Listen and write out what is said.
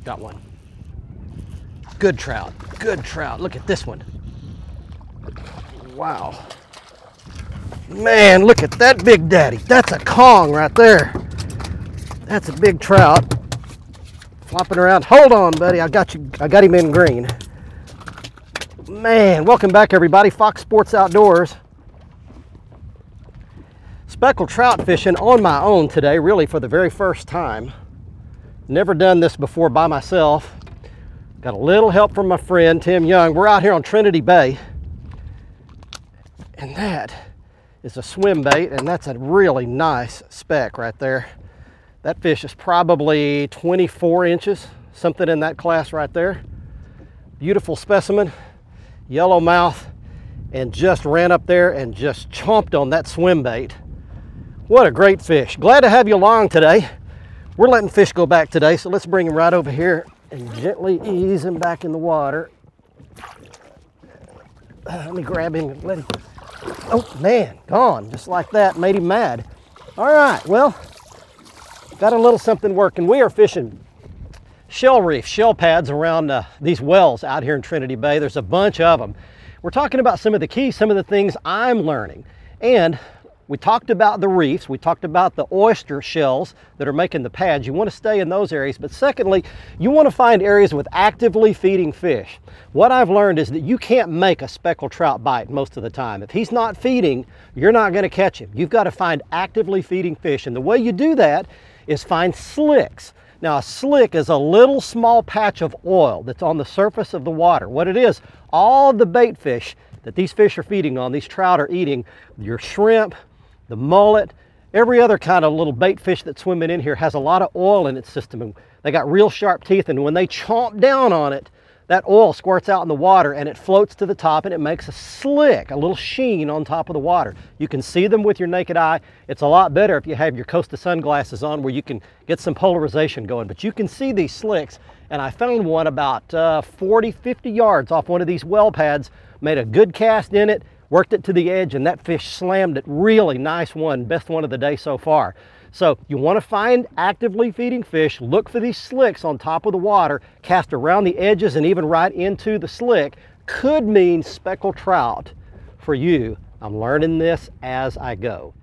Got one. Good trout, good trout. Look at this one. Wow. Man, look at that big daddy. That's a Kong right there. That's a big trout. Flopping around. Hold on, buddy. I got you. I got him in green. Man, welcome back, everybody. Fox Sports Outdoors. Speckled trout fishing on my own today, really for the very first time. Never done this before by myself. Got a little help from my friend, Tim Young. We're out here on Trinity Bay. And that is a swim bait, and that's a really nice speck right there. That fish is probably 24 inches, something in that class right there. Beautiful specimen, yellow mouth, and just ran up there and just chomped on that swim bait. What a great fish. Glad to have you along today. We're letting fish go back today, so let's bring him right over here and gently ease him back in the water. Let me grab him and let him. Oh man, gone, just like that, made him mad. All right, well, got a little something working. We are fishing shell reef, shell pads around these wells out here in Trinity Bay. There's a bunch of them. We're talking about some of the keys, some of the things I'm learning. And we talked about the reefs, we talked about the oyster shells that are making the pads. You want to stay in those areas, but secondly, you want to find areas with actively feeding fish. What I've learned is that you can't make a speckled trout bite most of the time. If he's not feeding, you're not going to catch him. You've got to find actively feeding fish, and the way you do that is find slicks. Now, a slick is a little small patch of oil that's on the surface of the water. What it is, all the bait fish that these fish are feeding on, these trout are eating, your shrimp, the mullet, every other kind of little bait fish that's swimming in here has a lot of oil in its system. And they got real sharp teeth, and when they chomp down on it, that oil squirts out in the water and it floats to the top and it makes a slick, a little sheen on top of the water. You can see them with your naked eye. It's a lot better if you have your Costa sunglasses on where you can get some polarization going, but you can see these slicks. And I found one about 40, 50 yards off one of these well pads, made a good cast in it, worked it to the edge, and that fish slammed it. Really nice one, best one of the day so far. So you want to find actively feeding fish, look for these slicks on top of the water, cast around the edges and even right into the slick. Could mean speckled trout for you. I'm learning this as I go.